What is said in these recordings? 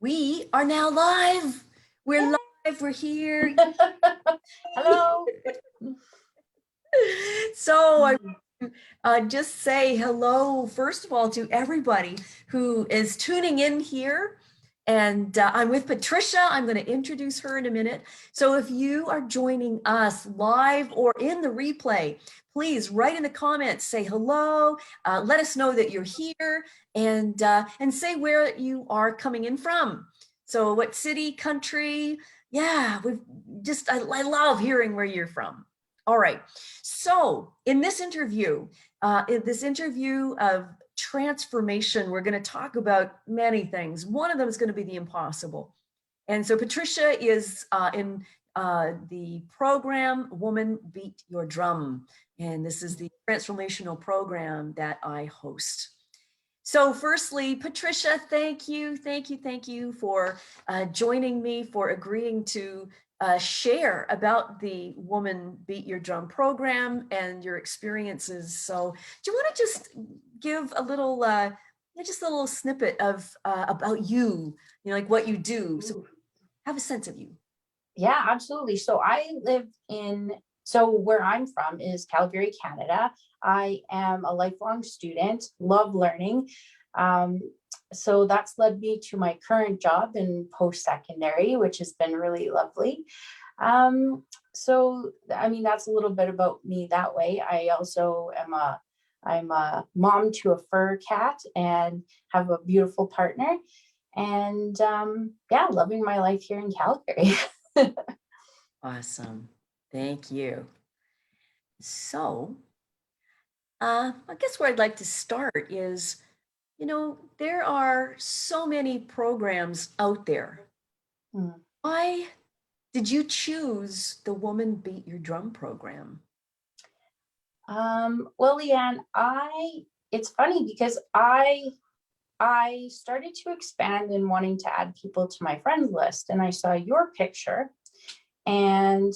We are now live. We're live. We're here. Hello. So I just say hello, first of all, to everybody who is tuning in here. And I'm with Patricia. I'm going to introduce her in a minute. So if you are joining us live or in the replay, please write in the comments, say hello, let us know that you're here, and say where you are coming in from. So what city, country? Yeah, I love hearing where you're from. All right. So in this interview of transformation, we're going to talk about many things. One of them is going to be the impossible. And so Patricia is in the program Woman Beat Your Drum. And this is the transformational program that I host. So firstly, Patricia, thank you for joining me, for agreeing to share about the Woman Beat Your Drum program and your experiences. So do you want to just give a little, just a little snippet of about you, like what you do, so have a sense of you. Yeah, absolutely. So where I'm from is Calgary, Canada. I am a lifelong student, love learning. So that's led me to my current job in post-secondary, which has been really lovely. That's a little bit about me that way. I also I'm a mom to a fur cat and have a beautiful partner. And loving my life here in Calgary. Awesome. Thank you. So I guess where I'd like to start is, there are so many programs out there. Why did you choose the Woman Beat Your Drum program? Well, Leanne, it's funny because I started to expand and wanting to add people to my friends list, and I saw your picture, and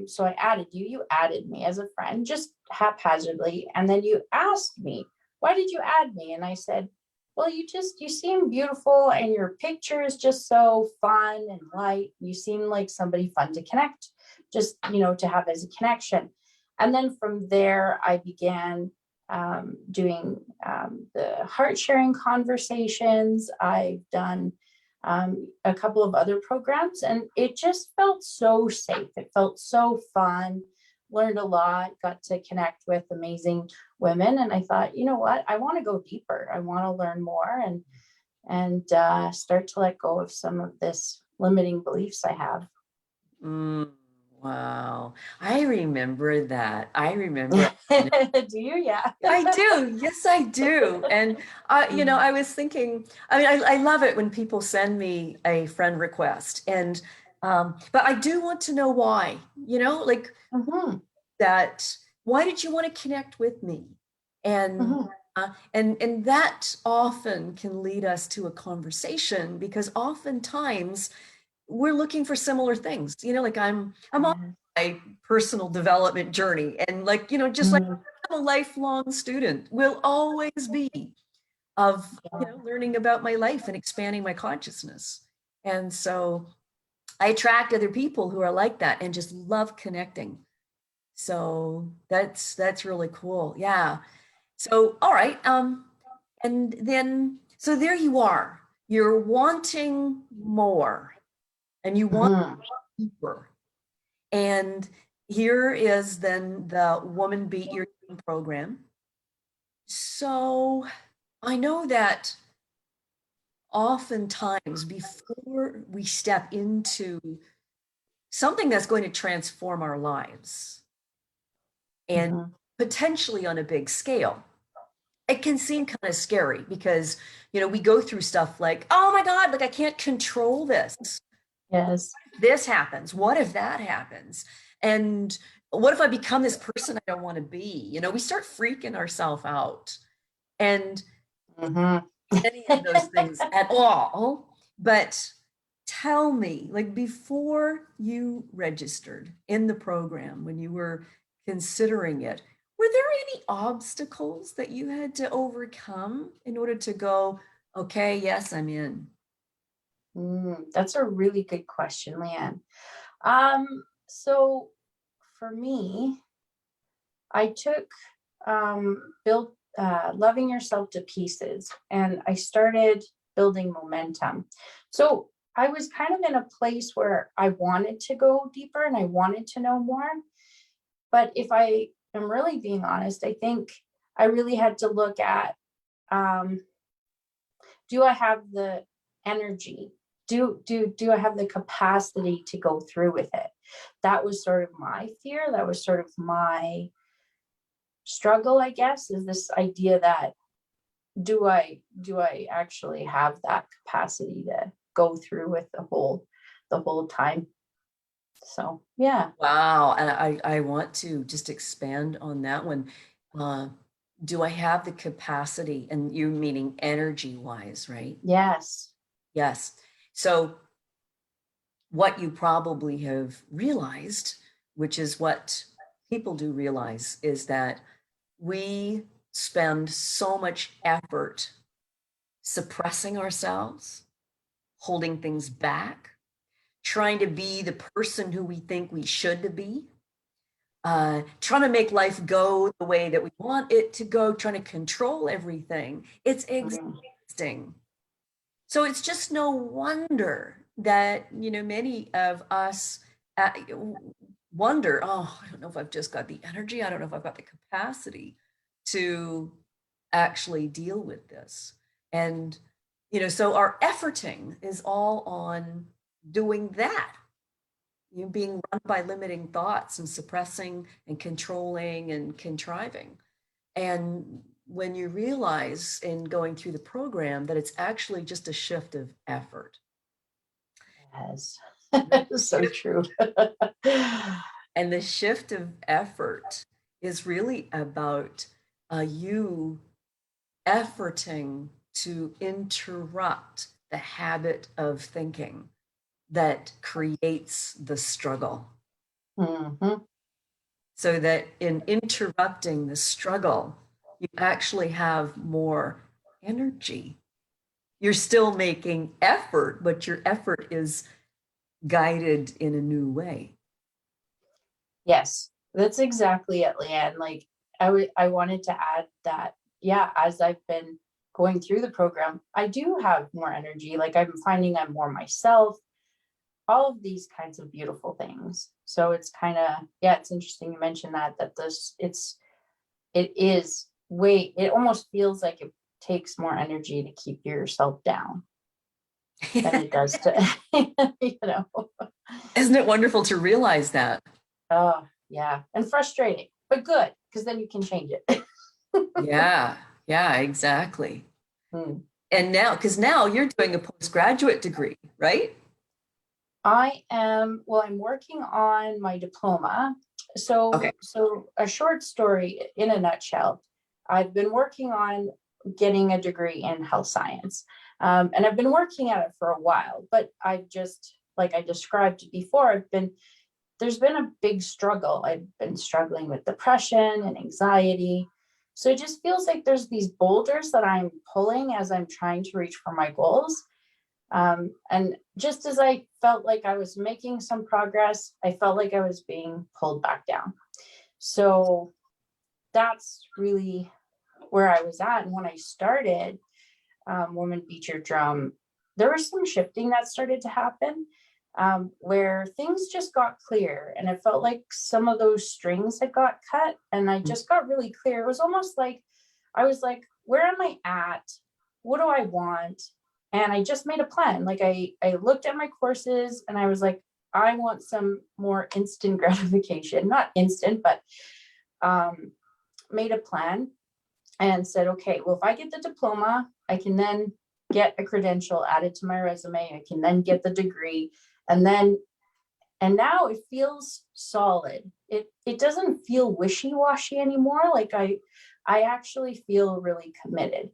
so I added you. You added me as a friend, just haphazardly, and then you asked me, "Why did you add me?" And I said, "Well, you seem beautiful, and your picture is just so fun and light. You seem like somebody fun to connect, just to have as a connection." And then from there, I began doing the heart sharing conversations. I've done a couple of other programs, and it just felt so safe. It felt so fun, learned a lot, got to connect with amazing women. And I thought, you know what, I want to go deeper. I want to learn more and start to let go of some of this limiting beliefs I have. Wow. I remember that. I remember. Do you? Yeah. I do. Yes, I do. And, I was thinking, I love it when people send me a friend request. And, but I do want to know why, that, why did you want to connect with me? And, and that often can lead us to a conversation, because oftentimes we're looking for similar things, like I'm on my personal development journey, and just like I'm a lifelong student, will always be of learning about my life and expanding my consciousness. And so I attract other people who are like that and just love connecting. So that's really cool. Yeah. So all right. And then so there you are. You're wanting more, and you want deeper. And here is then the Woman Beat Your Drum program. So I know that oftentimes before we step into something that's going to transform our lives, and potentially on a big scale, it can seem kind of scary, because we go through stuff like, oh my God, like I can't control this. Yes. This happens. What if that happens? And what if I become this person I don't want to be? We start freaking ourselves out. And any of those things at all. But tell me, like before you registered in the program, when you were considering it, were there any obstacles that you had to overcome in order to go, okay, yes, I'm in? That's a really good question, Leanne. So for me, I took build Loving Yourself to Pieces, and I started building momentum. So I was kind of in a place where I wanted to go deeper and I wanted to know more. But if I am really being honest, I think I really had to look at, um, do I have the energy? Do I have the capacity to go through with it? That was sort of my fear. That was sort of my struggle, I guess, is this idea that do I actually have that capacity to go through with the whole time? So yeah. Wow. And I want to just expand on that one. Uh, do I have the capacity? And you meaning energy wise, right? Yes. Yes. So what you probably have realized, which is what people do realize, is that we spend so much effort suppressing ourselves, holding things back, trying to be the person who we think we should be, trying to make life go the way that we want it to go, trying to control everything. It's exhausting. So it's just no wonder that, many of us uh, wonder, oh, I don't know if I've just got the energy. I don't know if I've got the capacity to actually deal with this. And, so our efforting is all on doing that, being run by limiting thoughts and suppressing and controlling and contriving. And when you realize in going through the program that it's actually just a shift of effort. Yes. So true. And the shift of effort is really about you efforting to interrupt the habit of thinking that creates the struggle. Mm-hmm. So that in interrupting the struggle, you actually have more energy. You're still making effort, but your effort is guided in a new way. Yes, that's exactly it, Leanne. Like I wanted to add that, yeah, as I've been going through the program, I do have more energy. Like I'm finding I'm more myself, all of these kinds of beautiful things. So it's kind of, yeah, it's interesting you mentioned that it almost feels like it takes more energy to keep yourself down than it does to, you know. Isn't it wonderful to realize that? Oh, yeah. And frustrating, but good, because then you can change it. Yeah, yeah, exactly. Hmm. And now, because now you're doing a postgraduate degree, right? I'm working on my diploma. Okay. So a short story in a nutshell, I've been working on getting a degree in health science. And I've been working at it for a while, but I've just, like I described before, there's been a big struggle. I've been struggling with depression and anxiety. So it just feels like there's these boulders that I'm pulling as I'm trying to reach for my goals. And just as I felt like I was making some progress, I felt like I was being pulled back down. So that's really where I was at. And when I started Woman Beat Your Drum, there was some shifting that started to happen, where things just got clear. And it felt like some of those strings had got cut. And I just got really clear. It was almost like I was like, where am I at? What do I want? And I just made a plan. Like I looked at my courses and I was like, I want some more instant gratification, not instant, but made a plan and said, okay, well, if I get the diploma, I can then get a credential added to my resume. I can then get the degree. And now it feels solid. It doesn't feel wishy-washy anymore. Like I actually feel really committed.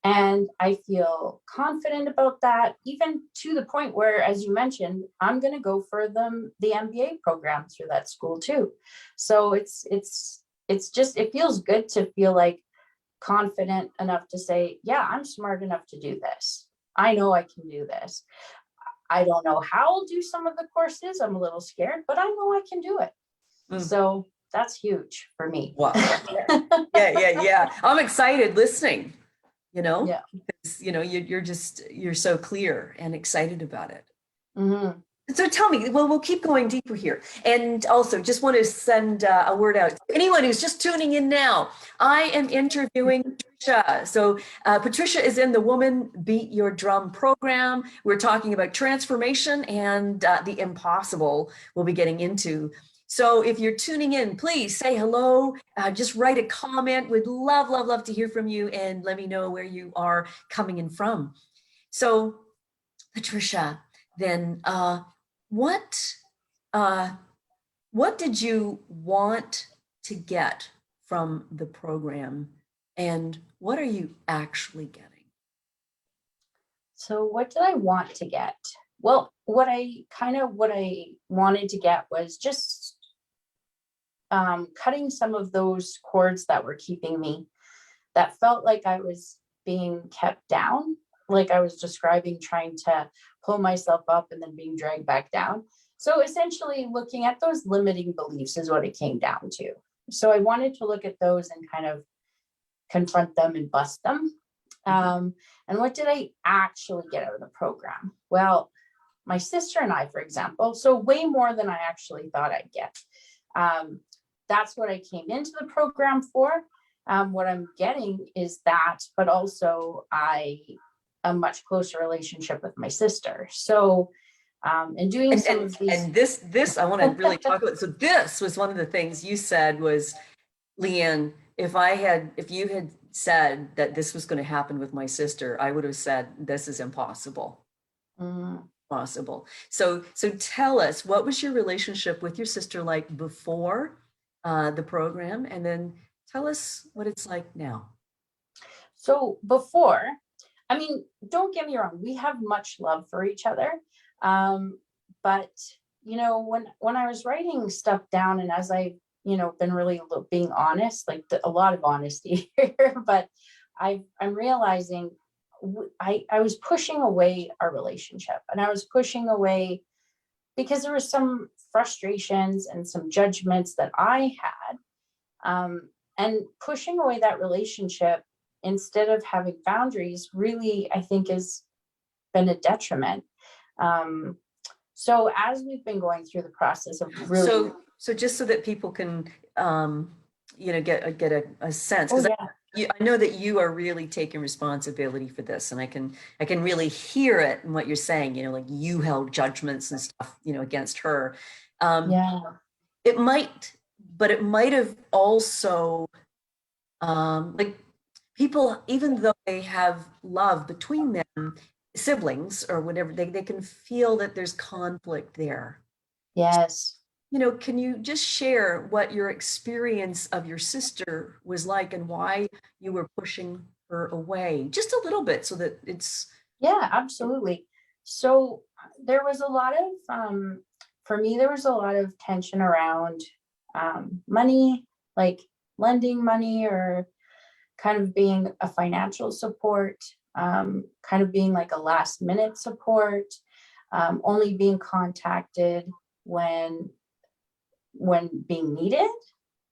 And I feel confident about that, even to the point where, as you mentioned, I'm going to go for the MBA program through that school too. So it feels good to feel like confident enough to say, yeah, I'm smart enough to do this. I know I can do this. I don't know how I'll do some of the courses. I'm a little scared, but I know I can do it. So that's huge for me. Wow. Yeah. I'm excited listening, Yeah. because, you're so clear and excited about it. Mm-hmm. So tell me, well, we'll keep going deeper here. And also just want to send a word out to anyone who's just tuning in now. I am interviewing Patricia. So Patricia is in the Woman Beat Your Drum program. We're talking about transformation and the impossible we'll be getting into. So if you're tuning in, please say hello, just write a comment. We'd love to hear from you, and let me know where you are coming in from. So Patricia, then what did you want to get from the program, and what are you actually getting? So what did I want to get? Well, what I wanted to get was just cutting some of those cords that were keeping me, that felt like I was being kept down, like I was describing, trying to pull myself up and then being dragged back down. So essentially looking at those limiting beliefs is what it came down to. So I wanted to look at those and kind of confront them and bust them. And what did I actually get out of the program? Well, my sister and I, for example, so way more than I actually thought I'd get. That's what I came into the program for. What I'm getting is that, but also a much closer relationship with my sister. So, and doing some of these. And this I want to really talk about. So this was one of the things you said was, Leanne, if you had said that this was going to happen with my sister, I would have said, this is impossible. Possible. So tell us, what was your relationship with your sister like before the program? And then tell us what it's like now. So before, I mean, don't get me wrong, we have much love for each other. But when I was writing stuff down, and as I, been really being honest, like a lot of honesty here, but I'm realizing I was pushing away our relationship, and I was pushing away because there was some frustrations and some judgments that I had, and pushing away that relationship instead of having boundaries really, I think, has been a detriment. So as we've been going through the process of really, so just so that people can get a sense, because I know that you are really taking responsibility for this, and I can really hear it in what you're saying, like you held judgments and stuff, against her. It might, but it might have also, like, people, even though they have love between them, siblings or whatever, they can feel that there's conflict there. Yes. Can you just share what your experience of your sister was like and why you were pushing her away? Just a little bit so that it's. Yeah, absolutely. So there was a lot of, for me, there was a lot of tension around money, like lending money or kind of being a financial support, kind of being like a last minute support, only being contacted when being needed,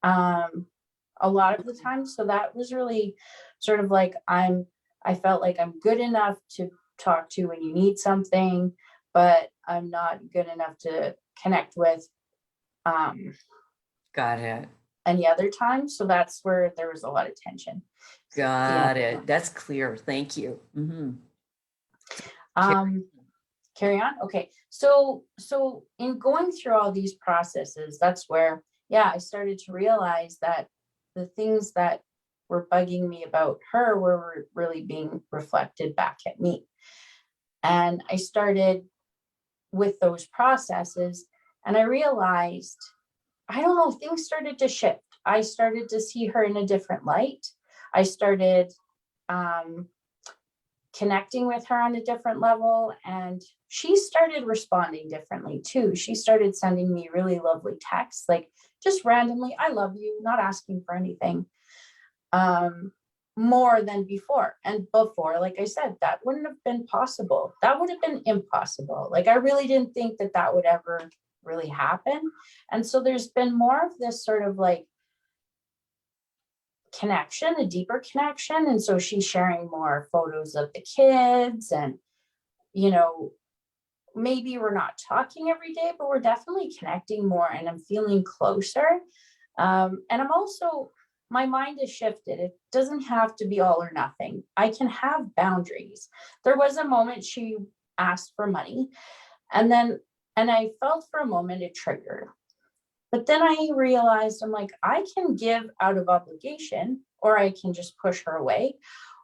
a lot of the time. So that was really sort of like, I felt like I'm good enough to talk to when you need something, but I'm not good enough to connect with Got it. any other time. So that's where there was a lot of tension. Got it. That's clear. Thank you. Carry on. Okay. So in going through all these processes, that's where, I started to realize that the things that were bugging me about her were really being reflected back at me. And I started with those processes, and I realized, I don't know, things started to shift. I started to see her in a different light. I started connecting with her on a different level, and she started responding differently too. She started sending me really lovely texts, like just randomly, I love you, not asking for anything. more than before. And before, like I said, that wouldn't have been possible. That would have been impossible. Like I really didn't think that that would ever really happen. And so there's been more of this sort of like connection, a deeper connection. And so she's sharing more photos of the kids, and, you know, maybe we're not talking every day, but we're definitely connecting more, and I'm feeling closer. And I'm also, my mind is shifted. It doesn't have to be all or nothing. I can have boundaries. There was a moment she asked for money, and I felt for a moment it triggered. But then I realized, I'm like, I can give out of obligation, or I can just push her away,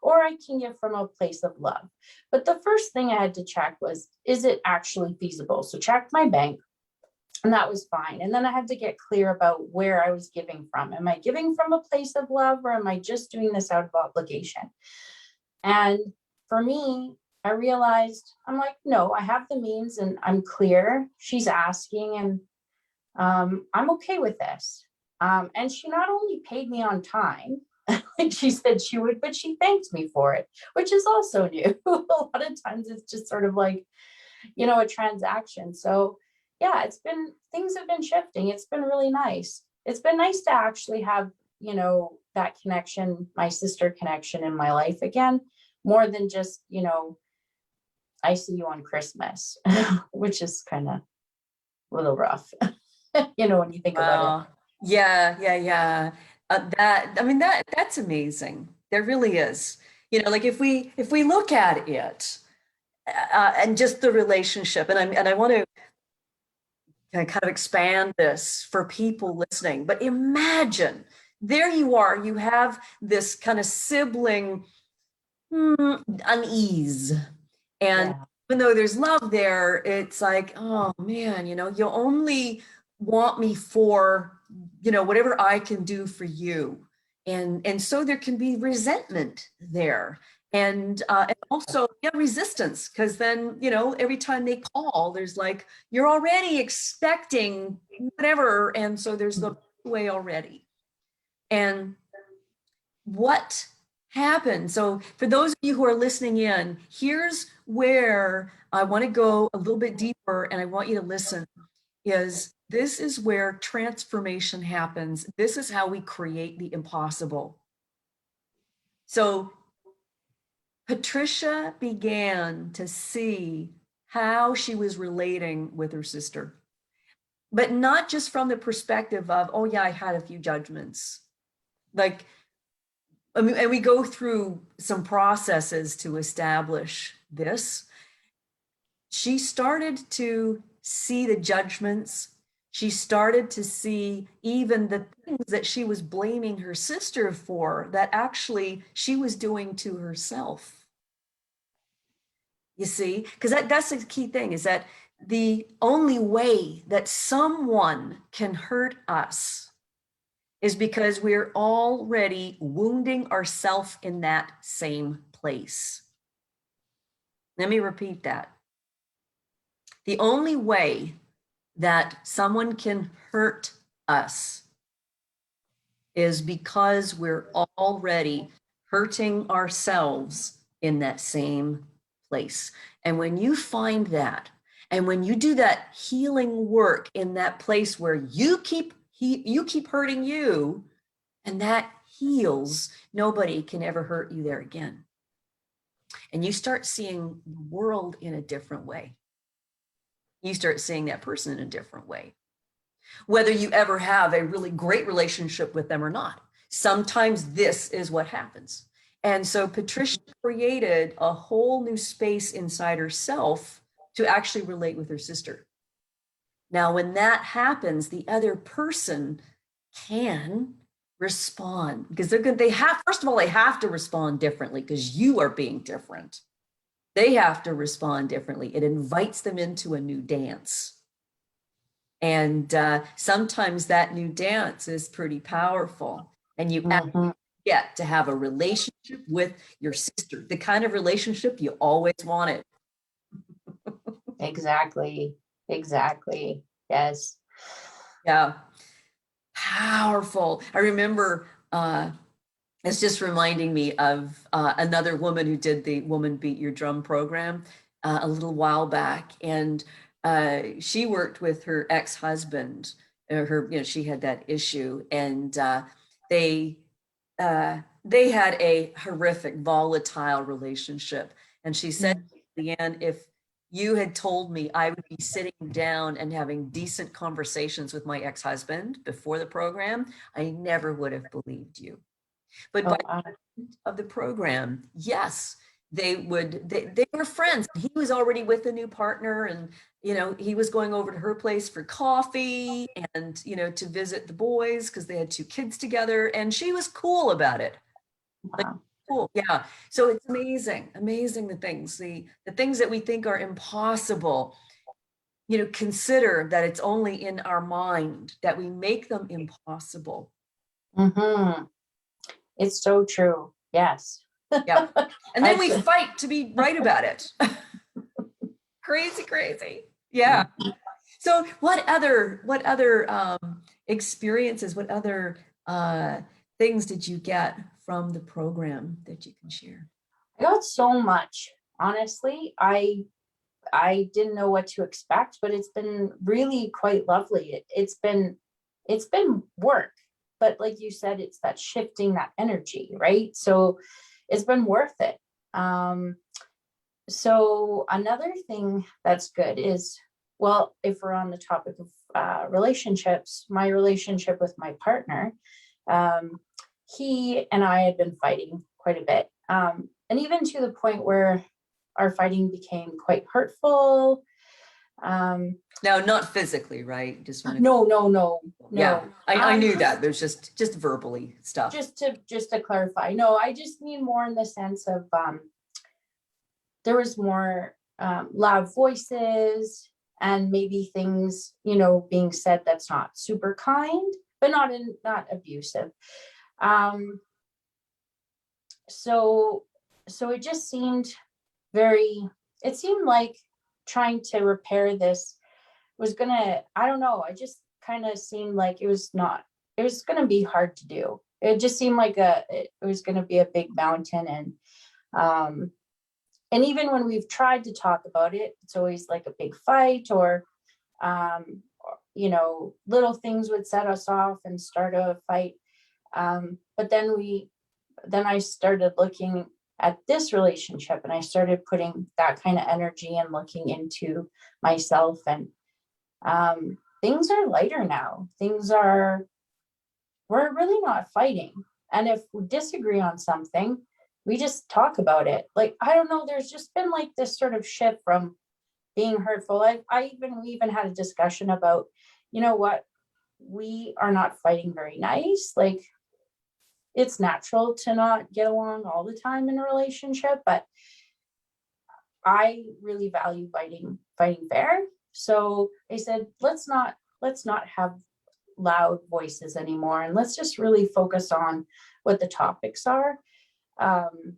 or I can give from a place of love. But the first thing I had to check was, is it actually feasible? So check my bank, and that was fine. And then I had to get clear about where I was giving from. Am I giving from a place of love, or am I just doing this out of obligation? And for me, I realized, I'm like, no, I have the means and I'm clear. She's asking, and I'm okay with this. And she not only paid me on time, like she said she would, but she thanked me for it, which is also new. A lot of times it's just sort of like, you know, a transaction. So yeah, things have been shifting. It's been really nice. It's been nice to actually have, you know, that connection, my sister connection in my life again, more than just, you know, I see you on Christmas, which is kind of a little rough. You know, when you think about it. Yeah. That, I mean, that's amazing. There really is. You know, like if we look at it and just the relationship, and I want to kind of expand this for people listening, but imagine there you are, you have this kind of sibling unease. And Yeah. even though there's love there, it's like, oh man, you know, you only want me for, you know, whatever I can do for you. And so there can be resentment there. And also yeah, resistance, because then, you know, every time they call, there's like, you're already expecting whatever. And so there's the way already. And what happened? So for those of you who are listening in, here's where I want to go a little bit deeper, and I want you to listen. This is where transformation happens. This is how we create the impossible. So Patricia began to see how she was relating with her sister, but not just from the perspective of, oh yeah, I had a few judgments. Like, I mean, and we go through some processes to establish this. She started to see the judgments. She started to see even the things that she was blaming her sister for that actually she was doing to herself. You see, because that's the key thing, is that the only way that someone can hurt us is because we're already wounding ourselves in that same place. Let me repeat that. The only way that someone can hurt us is because we're already hurting ourselves in that same place. And when you find that, and when you do that healing work in that place where you keep hurting you, and that heals, nobody can ever hurt you there again. And you start seeing the world in a different way. You start seeing that person in a different way, whether you ever have a really great relationship with them or not. Sometimes this is what happens. And so Patricia created a whole new space inside herself to actually relate with her sister. Now, when that happens, the other person can respond, because they have, first of all, they have to respond differently because you are being different. They have to respond differently. It invites them into a new dance. And sometimes that new dance is pretty powerful. And you get to have a relationship with your sister, the kind of relationship you always wanted. Exactly. Yes. Yeah. Powerful. I remember It's just reminding me of another woman who did the Woman Beat Your Drum program a little while back. And she worked with her ex-husband, she had that issue. And they, they had a horrific, volatile relationship. And she said, Mm. Leanne, if you had told me I would be sitting down and having decent conversations with my ex-husband before the program, I never would have believed you. But by Oh, wow. the end of the program, yes, they were friends. He was already with a new partner, and he was going over to her place for coffee and to visit the boys because they had two kids together, and she was cool about it. Like, Wow. cool. Yeah. So it's amazing, amazing the things that we think are impossible, consider that it's only in our mind that we make them impossible. Mm-hmm. It's so true. Yes. Yeah. And then I we can. fight to be right about it. Crazy, crazy. Yeah. So what other experiences, what other things did you get from the program that you can share? I got so much. Honestly, I didn't know what to expect, but it's been really quite lovely. It's been work, but like you said, it's that shifting that energy, right? So it's been worth it. So another thing that's good is, well, if we're on the topic of relationships, my relationship with my partner, um, he and I had been fighting quite a bit, and even to the point where our fighting became quite hurtful. Um, No, not physically, right? Just want to, no, no, no, yeah, no. I knew that. Just There's just verbally stuff. just to clarify, no, I just mean more in the sense of there was more loud voices and maybe things being said that's not super kind, but not abusive. Um, so it just seemed very. It seemed like trying to repair this was gonna. I don't know. I just kind of seemed like it was not. It was gonna be hard to do. It just seemed like it was gonna be a big mountain, um, and even when we've tried to talk about it, it's always like a big fight or little things would set us off and start a fight. But then I started looking at this relationship and I started putting that kind of energy and looking into myself, and things are lighter now. We're really not fighting. And if we disagree on something, we just talk about it. Like, I don't know, there's just been like this sort of shift from being hurtful. We even had a discussion about, what, we are not fighting very nice. Like, it's natural to not get along all the time in a relationship, but I really value fighting fair. So I said, let's not have loud voices anymore, and let's just really focus on what the topics are. Um,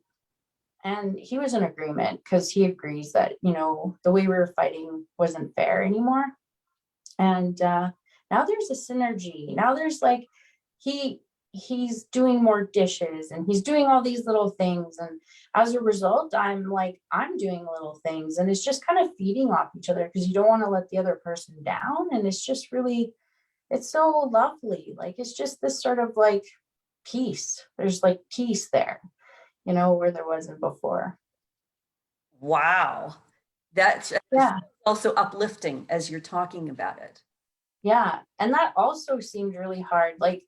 and he was in agreement because he agrees that the way we were fighting wasn't fair anymore. And now there's a synergy. Now there's like he he's doing more dishes and he's doing all these little things, and as a result I'm doing little things, and it's just kind of feeding off each other because you don't want to let the other person down. And it's just really, it's so lovely. Like, it's just this sort of like peace. There's like peace there, where there wasn't before. Wow. That's Yeah. also uplifting as you're talking about it. Yeah. And that also seemed really hard. Like,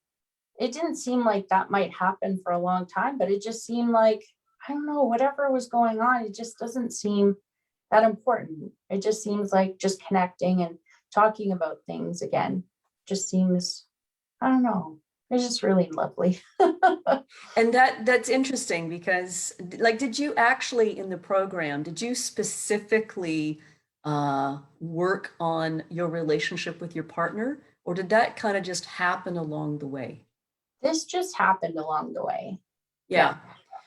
it didn't seem like that might happen for a long time, but it just seemed like, I don't know, whatever was going on, it just doesn't seem that important. It just seems like just connecting and talking about things again just seems, I don't know, it's just really lovely. And that's interesting because, like, did you actually in the program, did you specifically work on your relationship with your partner, or did that kind of just happen along the way? This just happened along the way. Yeah. Yeah.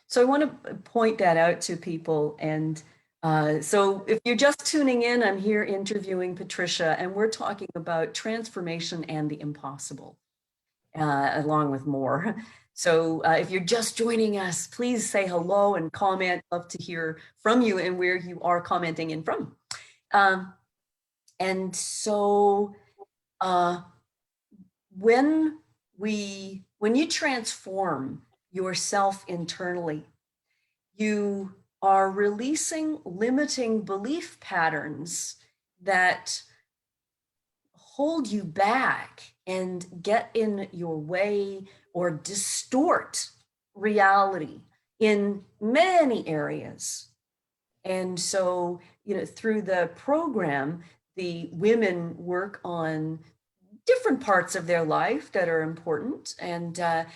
So I want to point that out to people. And so if you're just tuning in, I'm here interviewing Patricia, and we're talking about transformation and the impossible, along with more. So if you're just joining us, please say hello and comment. Love to hear from you and where you are commenting in from. And so when you transform yourself internally, you are releasing limiting belief patterns that hold you back and get in your way or distort reality in many areas. And so, through the program, the women work on different parts of their life that are important. And but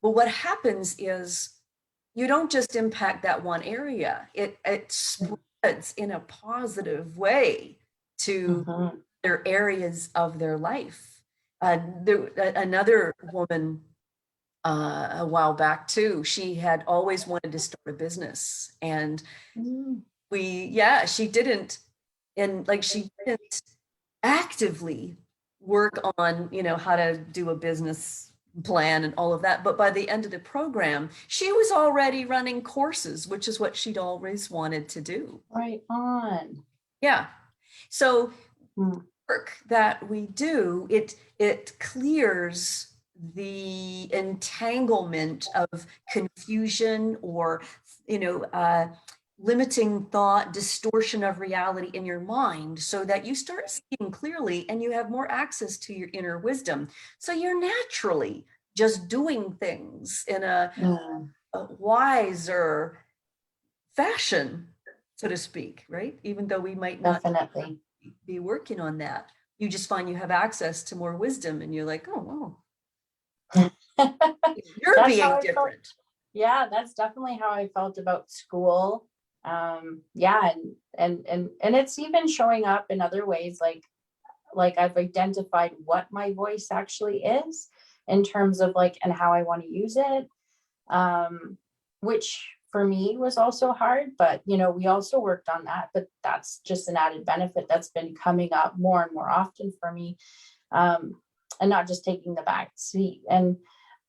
what happens is you don't just impact that one area. It spreads in a positive way to other areas of their life. Another woman a while back too, she had always wanted to start a business, and she didn't, she didn't actively work on, how to do a business plan and all of that. But by the end of the program, she was already running courses, which is what she'd always wanted to do. Right on. Yeah. So work that we do, it clears the entanglement of confusion or, limiting thought, distortion of reality in your mind, so that you start seeing clearly and you have more access to your inner wisdom. So you're naturally just doing things in a wiser fashion, so to speak, right? Even though we might not Definitely be working on that, you just find you have access to more wisdom, and you're like, oh, wow, you're being different. Yeah, that's definitely how I felt about school. Yeah, and it's even showing up in other ways, like I've identified what my voice actually is in terms of and how I want to use it, which for me was also hard, but we also worked on that. But that's just an added benefit that's been coming up more and more often for me, and not just taking the back seat. And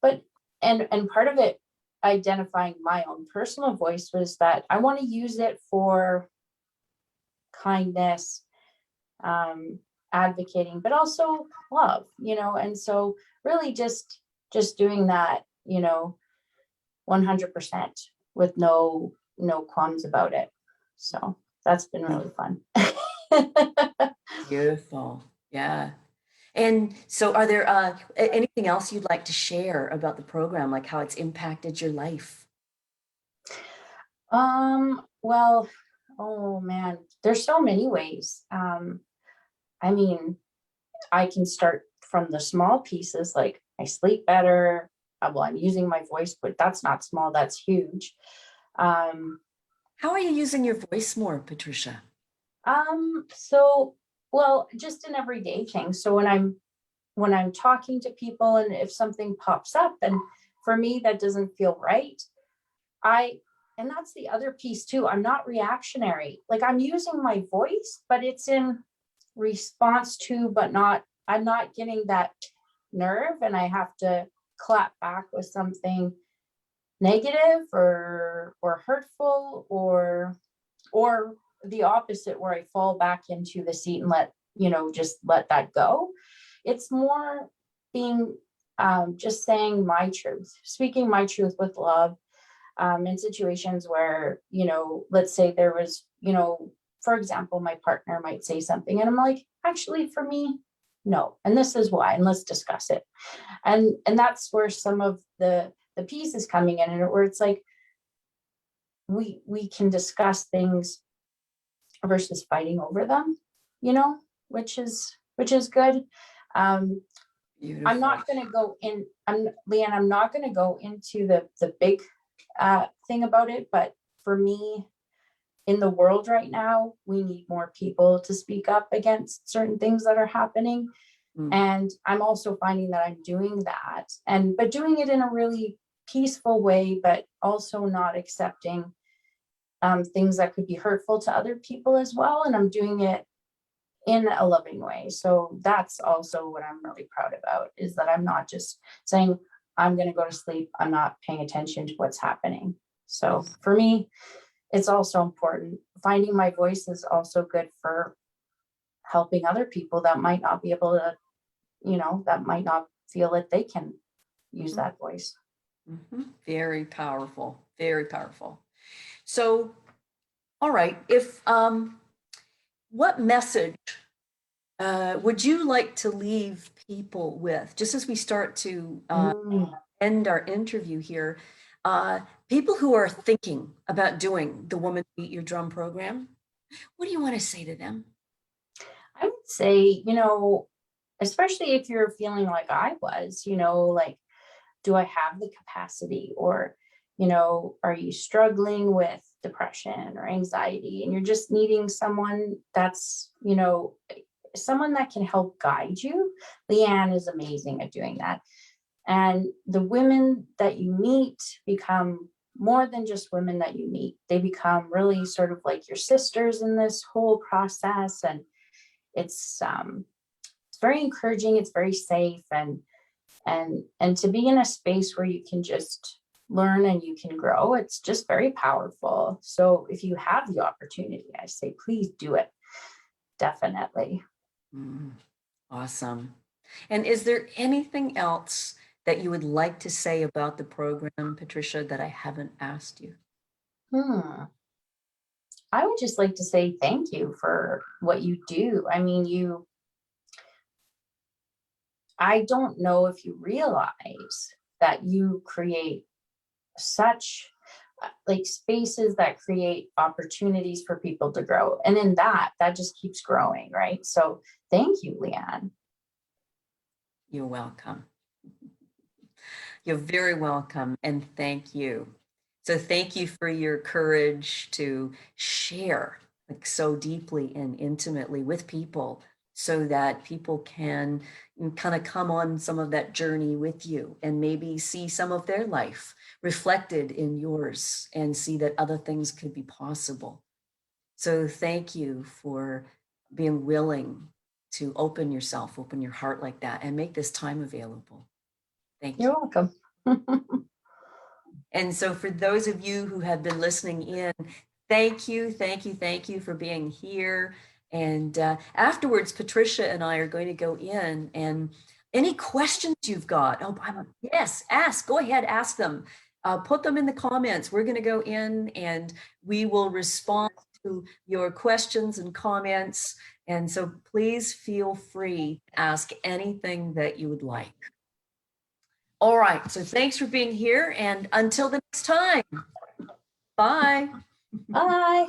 part of it, identifying my own personal voice, was that I want to use it for kindness, advocating, but also love, and so really just doing that, 100% with no qualms about it. So that's been really fun. Beautiful. Yeah. And so are there anything else you'd like to share about the program, like how it's impacted your life? Well, oh man, there's so many ways. I mean, I can start from the small pieces, like I sleep better. Well, I'm using my voice, but that's not small, that's huge. How are you using your voice more, Patricia? So, well, just in everyday things. So when I'm talking to people, and if something pops up and for me that doesn't feel right, and that's the other piece too, I'm not reactionary. Like, I'm using my voice, but it's in response to, but I'm not getting that nerve and I have to clap back with something negative or hurtful, or the opposite, where I fall back into the seat and just let that go. It's more being just saying my truth, speaking my truth with love, in situations where, let's say there was, for example, my partner might say something and I'm like, actually, for me, no, and this is why, and let's discuss it. And that's where some of the piece is coming in, and where it's like we can discuss things versus fighting over them, which is good. I'm not going to go in. Leanne, I'm not going to go into the big thing about it, but for me, in the world right now, we need more people to speak up against certain things that are happening. And I'm also finding that I'm doing that, but doing it in a really peaceful way, but also not accepting things that could be hurtful to other people as well. And I'm doing it in a loving way. So that's also what I'm really proud about, is that I'm not just saying, I'm going to go to sleep. I'm not paying attention to what's happening. So for me, it's also important. Finding my voice is also good for helping other people that might not be able to, that might not feel that they can use that voice. Very powerful, very powerful. So, all right, if what message would you like to leave people with, just as we start to end our interview here? People who are thinking about doing the Woman Beat Your Drum program, what do you want to say to them? I would say, especially if you're feeling like I was, like, do I have the capacity? Or, are you struggling with depression or anxiety and you're just needing someone that's, someone that can help guide you? Leanne is amazing at doing that. And the women that you meet become more than just women that you meet. They become really sort of like your sisters in this whole process. And it's very encouraging. It's very safe, and to be in a space where you can just learn and you can grow, it's just very powerful. So if you have the opportunity, I say, please do it. Definitely. Awesome. And is there anything else that you would like to say about the program, Patricia, that I haven't asked you? I would just like to say thank you for what you do. I mean, I don't know if you realize that you create such like spaces that create opportunities for people to grow. And in that just keeps growing, right? So thank you, Leanne. You're welcome. You're very welcome, and thank you. So thank you for your courage to share like so deeply and intimately with people so that people can kind of come on some of that journey with you and maybe see some of their life reflected in yours and see that other things could be possible. So thank you for being willing to open yourself, open your heart like that, and make this time available. Thank you. You're welcome. And so for those of you who have been listening in, thank you, thank you, thank you for being here. And afterwards, Patricia and I are going to go in, and any questions you've got, yes, ask, go ahead, ask them. Put them in the comments. We're going to go in and we will respond to your questions and comments. And so please feel free to ask anything that you would like. All right, so thanks for being here, and until the next time, bye. Bye.